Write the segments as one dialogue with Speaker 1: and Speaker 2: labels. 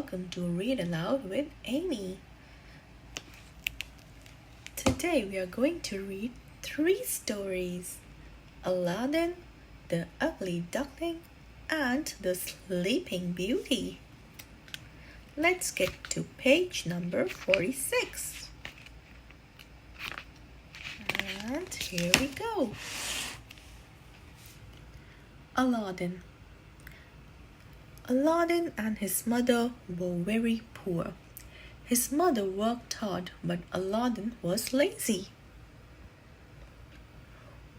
Speaker 1: welcome to Read Aloud with Amy. Today we are going to read 3 stories: Aladdin, the Ugly Duckling, and the Sleeping Beauty. Let's get to page number 46. And here we go. Aladdin. Aladdin and his mother were very poor. His mother worked hard, but Aladdin was lazy.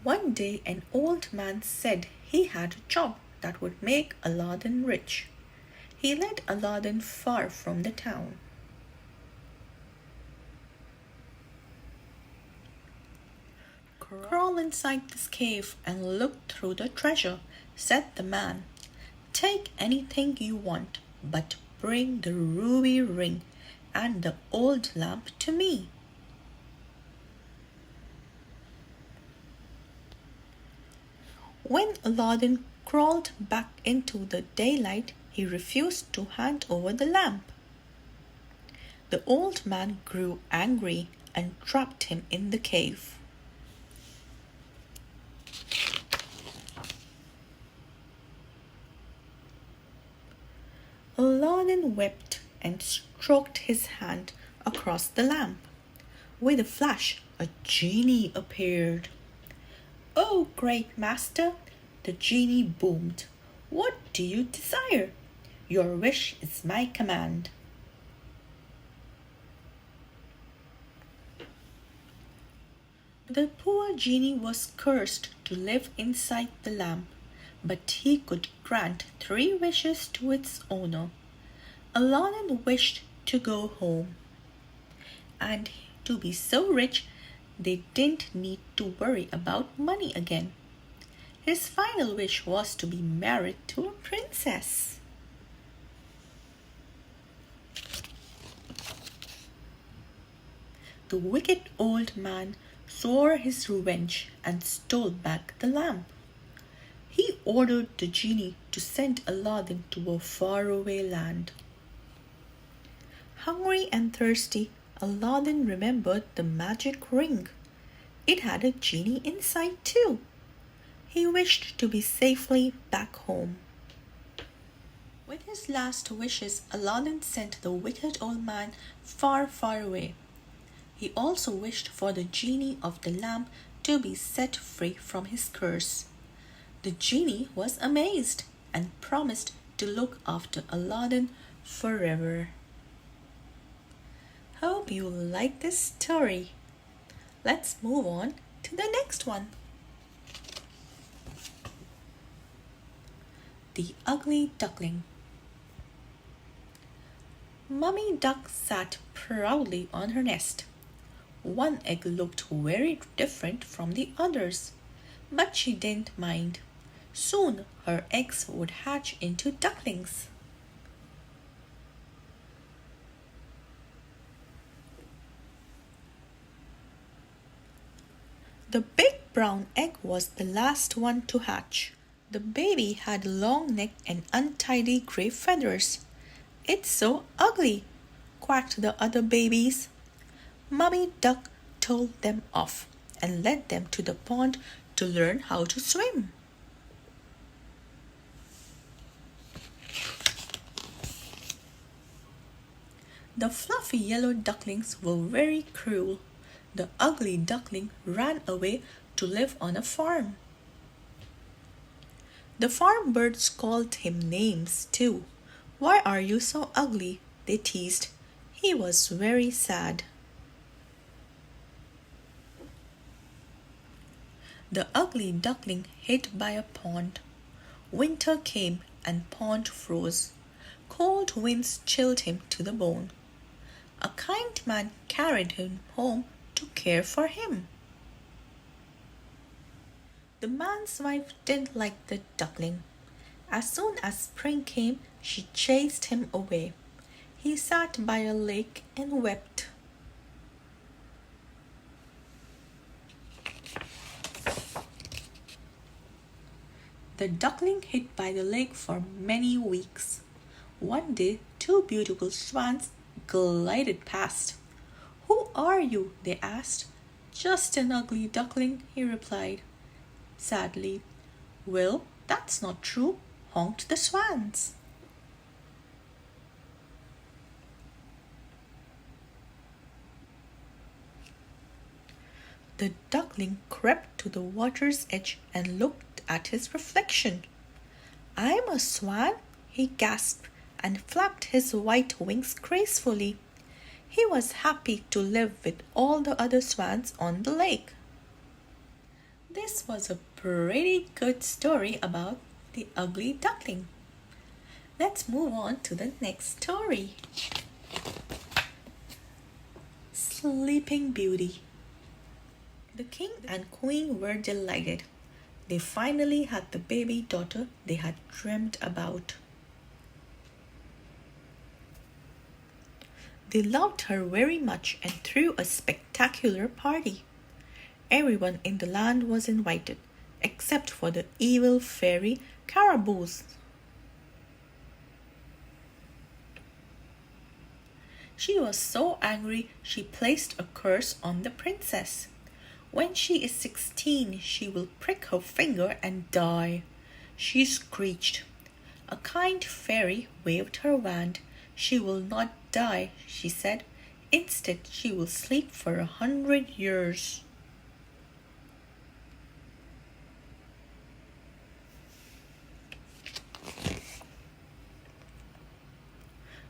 Speaker 1: One day an old man said he had a job that would make Aladdin rich. He led Aladdin far from the town. "Crawl inside this cave and look through the treasure," said the man. "Take anything you want, but bring the ruby ring and the old lamp to me." When Aladdin crawled back into the daylight, he refused to hand over the lamp. The old man grew angry and trapped him in the cave. Aladdin wept and stroked his hand across the lamp. With a flash, a genie appeared. "Oh, great master," the genie boomed. "What do you desire? Your wish is my command." The poor genie was cursed to live inside the lamp, but he could grant 3 wishes to its owner. Aladdin wished to go home and to be so rich they didn't need to worry about money again. His final wish was to be married to a princess. The wicked old man swore his revenge and stole back the lamp. He ordered the genie to send Aladdin to a faraway land. Hungry and thirsty, Aladdin remembered the magic ring. It had a genie inside too. He wished to be safely back home. With his last wishes, Aladdin sent the wicked old man far, far away. He also wished for the genie of the lamp to be set free from his curse. The genie was amazed and promised to look after Aladdin forever. Hope you like this story. Let's move on to the next one. The Ugly Duckling. Mummy Duck sat proudly on her nest. One egg looked very different from the others, but she didn't mind. Soon her eggs would hatch into ducklings. The big brown egg was the last one to hatch. The baby had a long neck and untidy gray feathers. "It's so ugly," quacked the other babies. Mummy Duck told them off and led them to the pond to learn how to swim. The fluffy yellow ducklings were very cruel. The ugly duckling ran away to live on a farm. The farm birds called him names too. "Why are you so ugly?" they teased. He was very sad. The ugly duckling hid by a pond. Winter came and pond froze. Cold winds chilled him to the bone. A kind man carried him home to care for him. The man's wife didn't like the duckling. As soon as spring came, she chased him away. He sat by a lake and wept. The duckling hid by the lake for many weeks. One day, two beautiful swans glided past. "Who are you?" they asked. "Just an ugly duckling," he replied sadly. "Well, that's not true," honked the swans. The duckling crept to the water's edge and looked at his reflection. "I'm a swan," he gasped, and flapped his white wings gracefully. He was happy to live with all the other swans on the lake. This was a pretty good story about the ugly duckling. Let's move on to the next story. Sleeping Beauty. The king and queen were delighted. They finally had the baby daughter they had dreamed about. They loved her very much and threw a spectacular party. Everyone in the land was invited, except for the evil fairy Caraboos. She was so angry she placed a curse on the princess. "When she is 16, she will prick her finger and die," she screeched. A kind fairy waved her wand. "She will not die," she said. "Instead, she will sleep for 100 years.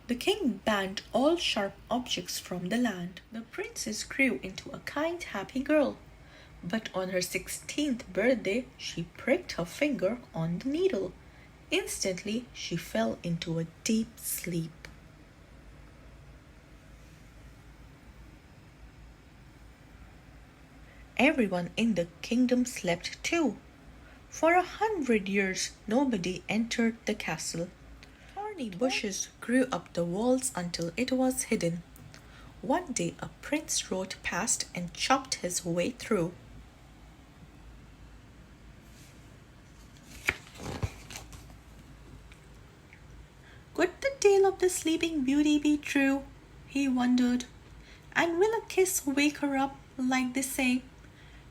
Speaker 1: The king banned all sharp objects from the land. The princess grew into a kind, happy girl. But on her 16th birthday, she pricked her finger on the needle. Instantly, she fell into a deep sleep. Everyone in the kingdom slept too. For 100 years, nobody entered the castle. Thorny bushes grew up the walls until it was hidden. One day, a prince rode past and chopped his way through. Could the tale of the Sleeping Beauty be true? He wondered. And will a kiss wake her up, like they say?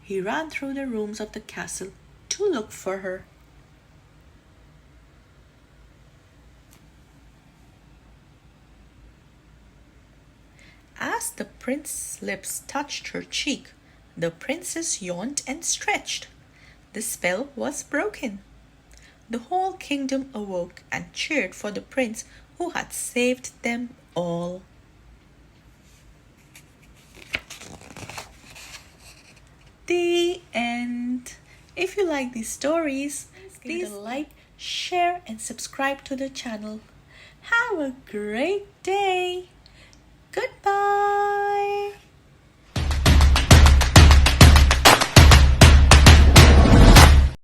Speaker 1: He ran through the rooms of the castle to look for her. As the prince's lips touched her cheek, the princess yawned and stretched. The spell was broken. The whole kingdom awoke and cheered for the prince who had saved them all. The end. If you like these stories, please like, share, and subscribe to the channel. Have a great day. Goodbye.